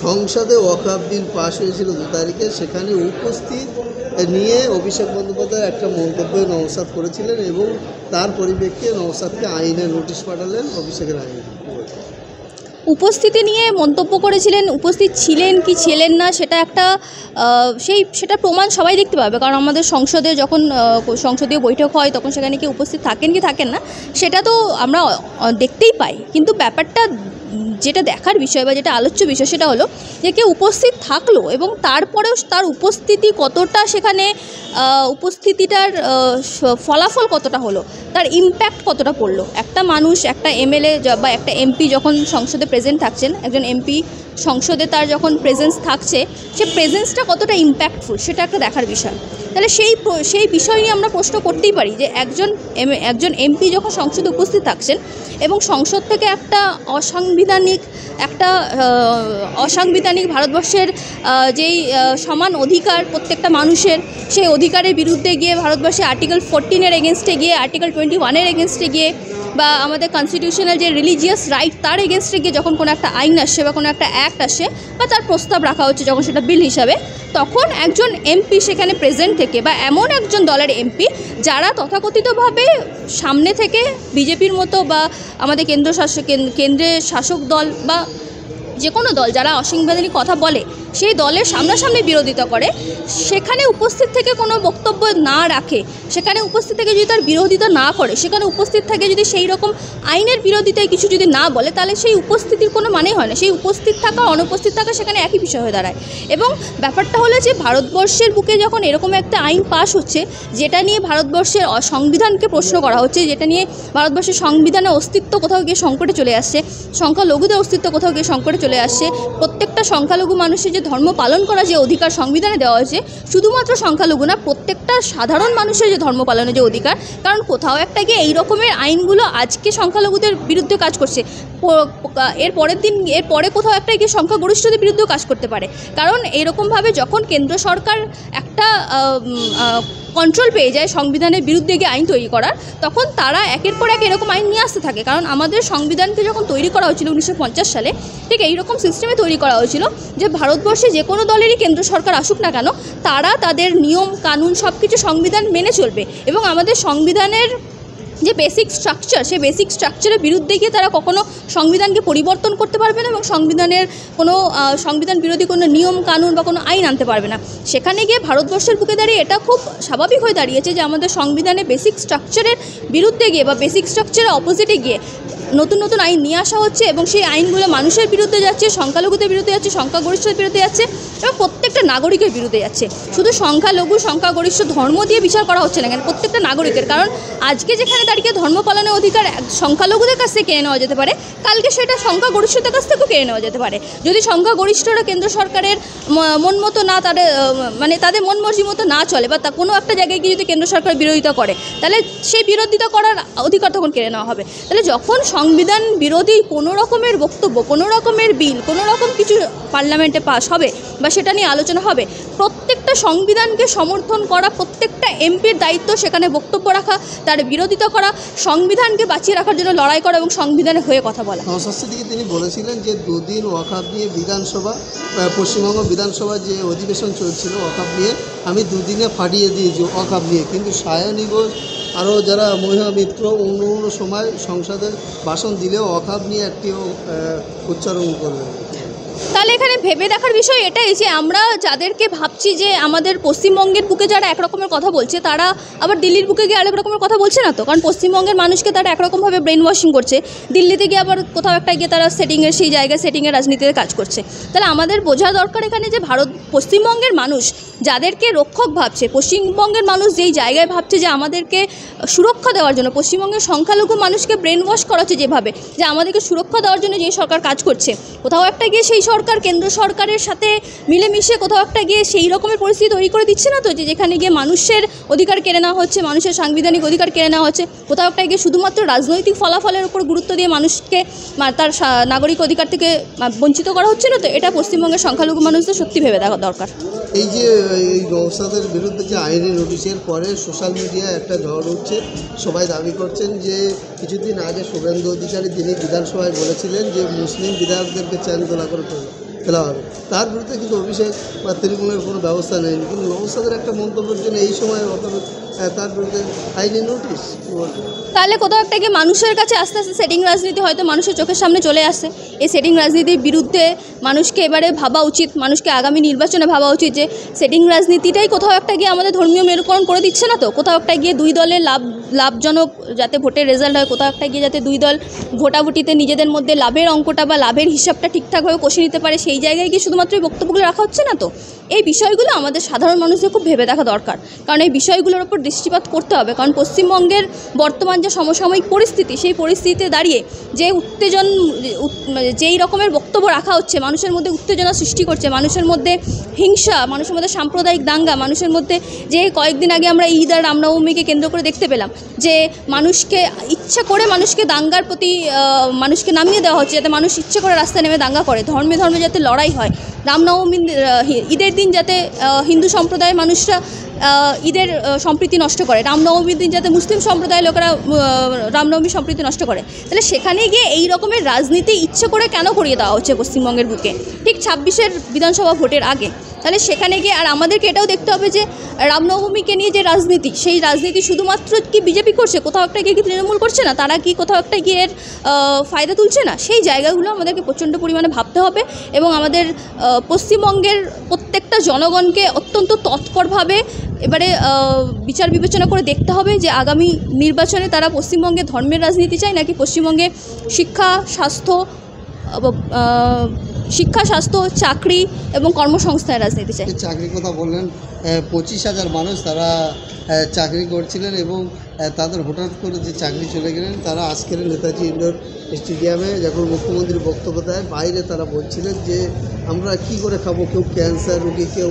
সংসদে ওয়াকফ বিল পাশ হয়েছিল 2 তারিখে, সেখানে উপস্থিত নিয়ে অভিষেক বন্দ্যোপাধ্যায় একটা মন্তব্য নওশাদ করেছিলেন এবং তার পরিপ্রেক্ষিতে নওশাদকে আইনের নোটিশ পাঠালেন অভিষেকের আইনে। উপস্থিতি নিয়ে মন্তব্য করেছিলেন, উপস্থিত ছিলেন কি ছিলেন না সেটা একটা সেটা প্রমাণ সবাই দেখতে পাবে, কারণ আমাদের সংসদে যখন সংসদীয় বৈঠক হয় তখন সেখানে কি উপস্থিত থাকেন কি থাকেন না সেটা তো আমরা দেখতেই পাই। কিন্তু ব্যাপারটা যেটা দেখার বিষয় বা যেটা আলোচ্য বিষয় সেটা হলো যে কেউ উপস্থিত থাকলো এবং তারপরেও তার উপস্থিতি কতটা, সেখানে উপস্থিতিটার ফলাফল কতটা হলো, তার ইম্প্যাক্ট কতটা পড়লো। একটা মানুষ, একটা এমএলএ বা একটা এমপি যখন সংসদে প্রেজেন্ট থাকছেন, একজন এমপি সংসদে তার যখন প্রেজেন্স থাকছে, সে প্রেজেন্সটা কতটা ইম্প্যাক্টফুল সেটা একটা দেখার বিষয়। তাহলে সেই বিষয় নিয়ে আমরা প্রশ্ন করতেই পারি যে একজন এমপি যখন সংসদে উপস্থিত থাকছেন এবং সংসদ থেকে একটা অসাংবিধানিক ভারতবর্ষের যেই সমান অধিকার প্রত্যেকটা মানুষের, সেই অধিকারের বিরুদ্ধে গিয়ে ভারতবর্ষে আর্টিকেল 14-এর এগেনস্টে গিয়ে, আর্টিকেল 21-এর এগেনস্টে গিয়ে বা আমাদের কনস্টিটিউশনাল যে রিলিজিয়াস রাইট তার এগেনস্টে গিয়ে যখন কোনো একটা আইন আসছে বা কোনো একটা অ্যাক্ট আসছে বা তার প্রস্তাব রাখা হচ্ছে যখন সেটা বিল হিসাবে, তখন একজন এমপি সেখানে প্রেজেন্ট থেকে বা এমন একজন দলের এমপি যারা তথাকথিতভাবে সামনে থেকে বিজেপির মতো বা আমাদের কেন্দ্রের শাসক দল বা যে কোনো দল যারা অসাংবিধানিক কথা বলে সেই দলের সামনাসামনি বিরোধিতা করে, সেখানে উপস্থিত থেকে কোনো বক্তব্য না রাখে, সেখানে উপস্থিত থেকে যদি তার বিরোধিতা না করে, সেখানে উপস্থিত থেকে যদি সেই রকম আইনের বিরোধিতায় কিছু যদি না বলে, তাহলে সেই উপস্থিতির কোনো মানেই হয় না। সেই উপস্থিত থাকা অনুপস্থিত থাকা সেখানে একই বিষয় হয়ে দাঁড়ায়। এবং ব্যাপারটা হলো যে ভারতবর্ষের বুকে যখন এরকম একটা আইন পাস হচ্ছে যেটা নিয়ে ভারতবর্ষের সংবিধানকে প্রশ্ন করা হচ্ছে, যেটা নিয়ে ভারতবর্ষের সংবিধানের অস্তিত্ব কোথাও গিয়ে সংকটে চলে আসছে, সংখ্যালঘুদের অস্তিত্ব কোথাও গিয়ে সংকটে চলে আসছে, প্রত্যেকটা সংখ্যালঘু মানুষের যে ধর্ম পালন করা যে অধিকার সংবিধানে দেওয়া হয়েছে, শুধুমাত্র সংখ্যালঘু না, প্রত্যেকটা সাধারণ মানুষের যে ধর্ম পালনের যে অধিকার, কারণ কোথাও একটা গিয়ে এই রকমের আইনগুলো আজকে সংখ্যালঘুদের বিরুদ্ধে কাজ করছে, এর পরে কোথাও একটা গিয়ে সংখ্যাগরিষ্ঠদের বিরুদ্ধেও কাজ করতে পারে। কারণ এইরকমভাবে যখন কেন্দ্র সরকার একটা কন্ট্রোল পেয়ে যায় সংবিধানের বিরুদ্ধে গিয়ে আইন তৈরি করার, তখন তারা একের পর এক এরকম আইন নিয়ে আসতে থাকে। কারণ আমাদের সংবিধানকে যখন তৈরি করা হয়েছিল 1950 সালে, ঠিক এইরকম সিস্টেমে তৈরি করা হয়েছিল যে ভারতবর্ষে যে কোনো দলেরই কেন্দ্র সরকার আসুক না কেন, তারা তাদের নিয়ম কানুন সব কিছু সংবিধান মেনে চলবে এবং আমাদের সংবিধানের যে বেসিক স্ট্রাকচার, সেই বেসিক স্ট্রাকচারের বিরুদ্ধে গিয়ে তারা কখনো সংবিধানকে পরিবর্তন করতে পারবে না এবং সংবিধানের কোনো সংবিধান বিরোধী কোনো নিয়ম কানুন বা কোনো আইন আনতে পারবে না। সেখানে গিয়ে ভারতবর্ষের বুকে দাঁড়িয়ে এটা খুব স্বাভাবিক হয়ে দাঁড়িয়েছে যে আমাদের সংবিধানের বেসিক স্ট্রাকচারের বিরুদ্ধে গিয়ে বা বেসিক স্ট্রাকচারের অপোজিটে গিয়ে নতুন নতুন আইন নিয়ে আসা হচ্ছে এবং সেই আইনগুলো মানুষের বিরুদ্ধে যাচ্ছে, সংখ্যালঘুদের বিরুদ্ধে যাচ্ছে, সংখ্যাগরিষ্ঠদের বিরুদ্ধে যাচ্ছে এবং প্রত্যেকটা নাগরিকের বিরুদ্ধে যাচ্ছে। শুধু সংখ্যালঘু সংখ্যাগরিষ্ঠ ধর্ম দিয়ে বিচার করা হচ্ছে না, কেন প্রত্যেকটা নাগরিকের। কারণ আজকে যেখানে দাঁড়িয়ে ধর্ম পালনের অধিকার সংখ্যালঘুদের কাছ থেকে কেড়ে নেওয়া যেতে পারে, কালকে সেটা সংখ্যাগরিষ্ঠদের কাছ থেকেও কেড়ে নেওয়া যেতে পারে। যদি সংখ্যাগরিষ্ঠরা কেন্দ্র সরকারের মন মতো না, তাদের মন মর্জি মতো না চলে বা কোনো একটা জায়গায় গিয়ে যদি কেন্দ্র সরকার বিরোধিতা করে, তাহলে সেই বিরোধিতা করার অধিকার তখন কেড়ে নেওয়া হবে। তাহলে যখন সংবিধান বিরোধী কোনো রকমের বক্তব্য, কোনো রকমের বিল, কোনো রকম কিছু পার্লামেন্টে পাস হবে বা সেটা নিয়ে আলোচনা হবে, প্রত্যেকটা সংবিধানকে সমর্থন করা, প্রত্যেকটা এমপির দায়িত্ব সেখানে বক্তব্য রাখা, তার বিরোধিতা করা, সংবিধানকে বাঁচিয়ে রাখার জন্য লড়াই করা এবং সংবিধানের হয়ে কথা বলা। দিকে তিনি বলেছিলেন যে 2 দিন ওয়াকফ নিয়ে পশ্চিমবঙ্গ বিধানসভা যে অধিবেশন চলছিল ওয়াকফ নিয়ে, আমি 2 দিনে ফাটিয়ে দিয়েছি ওয়াকফ নিয়ে। কিন্তু সায়নী ঘোষ আরও যারা মহিলা মিত্র অন্য সময় সংসদে ভাষণ দিলেও ওয়াকফ নিয়ে একটিও উচ্চারণ করলেন। তাহলে এখানে ভেবে দেখার বিষয় এটাই যে আমরা যাদেরকে ভাবছি যে আমাদের পশ্চিমবঙ্গের বুকে যারা একরকমের কথা বলছে, তারা আবার দিল্লির বুকে গিয়ে আরেক রকমের কথা বলছে না তো। কারণ পশ্চিমবঙ্গের মানুষকে তারা একরকমভাবে ব্রেন ওয়াশিং করছে, দিল্লিতে গিয়ে আবার কোথাও একটা গিয়ে তারা সেই জায়গায় সেটিংয়ের রাজনীতিতে কাজ করছে। তাহলে আমাদের বোঝা দরকার এখানে যে পশ্চিমবঙ্গের মানুষ যাদেরকে রক্ষক ভাবছে, পশ্চিমবঙ্গের মানুষ যেই জায়গায় ভাবছে যে আমাদেরকে সুরক্ষা দেওয়ার জন্য, পশ্চিমবঙ্গের সংখ্যালঘু মানুষকে ব্রেন ওয়াশ করাচ্ছে যেভাবে, যে আমাদেরকে সুরক্ষা দেওয়ার জন্য যে সরকার কাজ করছে, কোথাও একটা গিয়ে সেই সরকার কেন্দ্র সরকারের সাথে মিলেমিশে কোথাও একটা গিয়ে সেই রকমের পরিস্থিতি তৈরি করে দিচ্ছে না তো, যে যেখানে গিয়ে মানুষের অধিকার কেড়ে নেওয়া হচ্ছে, মানুষের সাংবিধানিক অধিকার কেড়ে নেওয়া হচ্ছে, কোথাও একটা গিয়ে শুধুমাত্র রাজনৈতিক ফলাফলের উপর গুরুত্ব দিয়ে মানুষকে তার নাগরিক অধিকার থেকে বঞ্চিত করা হচ্ছে না তো। এটা পশ্চিমবঙ্গের সংখ্যালঘু মানুষদের সত্যি ভেবে দেখা দরকার। এই যে এই নওশাদের বিরুদ্ধে যে আইনি নোটিশের পরে সোশ্যাল মিডিয়ায় একটা ঝড় উঠছে, সবাই দাবি করছেন যে কিছুদিন আগে শুভেন্দু অধিকারী তিনি বিধানসভায় বলেছিলেন যে মুসলিম বিধায়কদেরকে চ্যান তোলা করে ফেলা হবে। তার বিরুদ্ধে কিন্তু অভিষেক বা তৃণমূলের কোনো ব্যবস্থা নেয়নি, কিন্তু নবসাদের একটা মন্তব্যের জন্য এই সময় তার বিরুদ্ধে আইনি নোটিশ। তাহলে কোথাও একটা গিয়ে মানুষের কাছে আস্তে আস্তে সেটিং রাজনীতি হয়তো মানুষের চোখের সামনে চলে আসে। এই সেটিং রাজনীতির বিরুদ্ধে মানুষকে এবারে ভাবা উচিত, মানুষকে আগামী নির্বাচনে ভাবা উচিত যে সেটিং রাজনীতিটাই কোথাও একটা গিয়ে আমাদের ধর্মীয় মেরুকরণ করে দিচ্ছে না তো। কোথাও একটা গিয়ে দুই দলের লাভজনক যাতে ভোটের রেজাল্ট হয়, কোথাও একটা গিয়ে যাতে দুই দল ভোটাভুটিতে নিজেদের মধ্যে লাভের অঙ্কটা বা লাভের হিসাবটা ঠিকঠাকভাবে কষে নিতে পারে, সেই জায়গায় গিয়ে শুধুমাত্র এই বক্তব্যগুলো রাখা হচ্ছে না তো। এই বিষয়গুলো আমাদের সাধারণ মানুষদের খুব ভেবে দেখা দরকার, কারণ এই বিষয়গুলোর ওপর দৃষ্টিপাত করতে হবে। কারণ পশ্চিমবঙ্গের বর্তমান যে সমসাময়িক পরিস্থিতি, সেই পরিস্থিতিতে দাঁড়িয়ে যে যেই রকমের বক্তব্য রাখা হচ্ছে, মানুষের মধ্যে উত্তেজনা সৃষ্টি করছে, মানুষের মধ্যে হিংসা, মানুষের মধ্যে সাম্প্রদায়িক দাঙ্গা, মানুষের মধ্যে যে কয়েকদিন আগে আমরা ঈদ আর রামনবমীকে কেন্দ্র করে দেখতে পেলাম যে মানুষকে ইচ্ছা করে মানুষকে দাঙ্গার প্রতি মানুষকে নামিয়ে দেওয়া হচ্ছে, যাতে মানুষ ইচ্ছে করে রাস্তায় নেমে দাঙ্গা করে, ধর্মে ধর্মে যাতে লড়াই হয়, রামনবমী ঈদের দিন যাতে হিন্দু সম্প্রদায়ের মানুষরা ঈদের সম্প্রীতি নষ্ট করে, রামনবমীর দিন যাতে মুসলিম সম্প্রদায়ের লোকেরা রামনবমী সম্প্রীতি নষ্ট করে, তাহলে সেখানে গিয়ে এই রকমের রাজনীতি ইচ্ছে করে কেন করিয়ে দেওয়া হচ্ছে পশ্চিমবঙ্গের বুকে ঠিক 26-এর বিধানসভা ভোটের আগে? তাহলে সেখানে গিয়ে আর আমাদেরকে এটাও দেখতে হবে যে রামনবমীকে নিয়ে যে রাজনীতি, সেই রাজনীতি শুধুমাত্র কি বিজেপি করছে, কোথাও একটা গিয়ে কি তৃণমূল করছে না, তারা কি কোথাও একটা গিয়ে এর ফায়দা তুলছে না? সেই জায়গাগুলো আমাদেরকে প্রচণ্ড পরিমাণে ভাবতে হবে এবং আমাদের পশ্চিমবঙ্গের প্রত্যেকটা জনগণকে অত্যন্ত তৎপরভাবে এবারে বিচার বিবেচনা করে দেখতে হবে যে আগামী নির্বাচনে তারা পশ্চিমবঙ্গে ধর্মের রাজনীতি চায় নাকি পশ্চিমবঙ্গে শিক্ষা, স্বাস্থ্য, চাকরি এবং কর্মসংস্থানের রাজনীতি চাই। চাকরির কথা বললেন, 25,000 মানুষ তারা চাকরি করছিলেন এবং তাদের হঠাৎ করে যে চাকরি চলে গেলেন, তারা আজকের নেতাজি ইন্ডোর স্টেডিয়ামে যখন মুখ্যমন্ত্রী বক্তব্য দেয়, বাইরে তারা বলছিলেন যে আমরা কি করে খাবো, কেউ ক্যান্সার রোগী, কেউ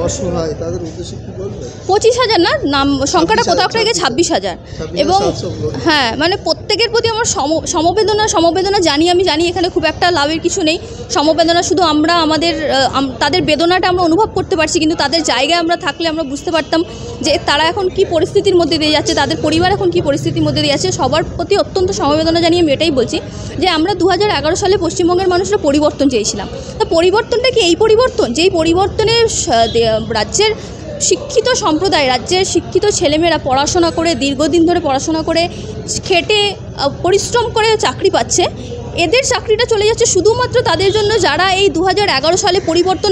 অসহায়, তাদের উদ্দেশ্যে কী বলবে? 25,000 না, নাম সংখ্যাটা কোথাও একটা গিয়ে 26,000। এবং হ্যাঁ, মানে প্রত্যেকের প্রতি আমার সমবেদনা জানি, আমি জানি এখানে খুব একটা লাভের কিছু নেই। সমবেদনা শুধু আমরা তাদের বেদনাটা আমরা অনুভব করতে পারছি, কিন্তু তাদের জায়গায় আমরা থাকলে আমরা বুঝতে পারতাম যে তারা এখন কি পরিস্থিতির মধ্যে দিয়ে যাচ্ছে, তাদের পরিবার এখন কি পরিস্থিতির মধ্যে দিয়ে যাচ্ছে। সবার প্রতি অত্যন্ত সমবেদনা জানিয়ে আমি এটাই বলছি যে আমরা 2011 সালে পশ্চিমবঙ্গের মানুষরা পরিবর্তন চেয়েছিলাম। তো পরিবর্তনটা কি এই পরিবর্তন, যেই পরিবর্তনে রাজ্যের শিক্ষিত সম্প্রদায়, রাজ্যের শিক্ষিত ছেলেমেয়েরা পড়াশোনা করে, দীর্ঘদিন ধরে পড়াশোনা করে, খেটে পরিশ্রম করে চাকরি পাচ্ছে, এদের চাকরিটা চলে যাচ্ছে শুধুমাত্র তাদের জন্য যারা এই 2011 সালে পরিবর্তন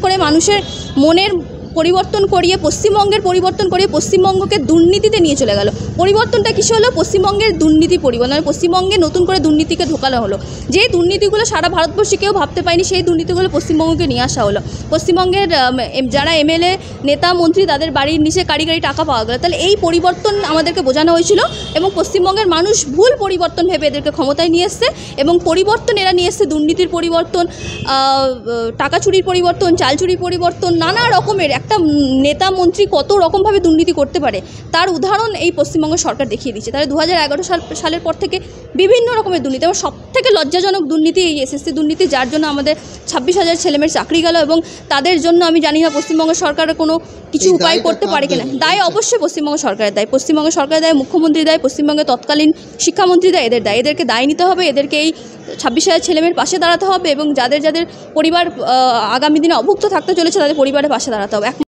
করে মানুষের মনের পরিবর্তন করিয়ে, পশ্চিমবঙ্গের পরিবর্তন করিয়ে পশ্চিমবঙ্গকে দুর্নীতিতে নিয়ে চলে গেল। পরিবর্তনটা কিছু হলো? পশ্চিমবঙ্গের দুর্নীতি পরিবর্তন, পশ্চিমবঙ্গে নতুন করে দুর্নীতিকে ঢোকানো হলো। যেই দুর্নীতিগুলো সারা ভারতবর্ষে কেউ ভাবতে পায়নি, সেই দুর্নীতিগুলো পশ্চিমবঙ্গকে নিয়ে আসা হলো। পশ্চিমবঙ্গের যারা এমএলএ, নেতা, মন্ত্রী, তাদের বাড়ির নিচে কারি টাকা পাওয়া গেল। তাহলে এই পরিবর্তন আমাদেরকে বোঝানো হয়েছিল এবং পশ্চিমবঙ্গের মানুষ ভুল পরিবর্তন ভেবে এদেরকে ক্ষমতায় নিয়ে এসছে এবং পরিবর্তন এরা নিয়ে এসছে, দুর্নীতির পরিবর্তন, টাকা চুরির পরিবর্তন, চাল চুরির পরিবর্তন, নানা রকমের। একটা নেতা মন্ত্রী কত রকমভাবে দুর্নীতি করতে পারে তার উদাহরণ এই পশ্চিমবঙ্গ সরকার দেখিয়ে দিচ্ছে। তাহলে 2011 সালের পর থেকে বিভিন্ন রকমের দুর্নীতি, এবং সবথেকে লজ্জাজনক দুর্নীতি এই এসএসসি দুর্নীতি, যার জন্য আমাদের 26,000 ছেলেমেয়ের চাকরি গেল। এবং তাদের জন্য আমি জানি না পশ্চিমবঙ্গ সরকারের কোনো কিছু উপায় করতে পারে কিনা। দায় অবশ্যই পশ্চিমবঙ্গ সরকারের দায়, পশ্চিমবঙ্গ সরকারের দায়, মুখ্যমন্ত্রী দায়, পশ্চিমবঙ্গের তৎকালীন শিক্ষামন্ত্রী দায়, এদেরকে দায় নিতে হবে। এদেরকে এই 26,000 ছেলেমেয়ের পাশে দাঁড়াতে হবে এবং যাদের পরিবার আগামী দিনে অভুক্ত থাকতে চলেছে তাদের পরিবারের পাশে দাঁড়াতে হবে।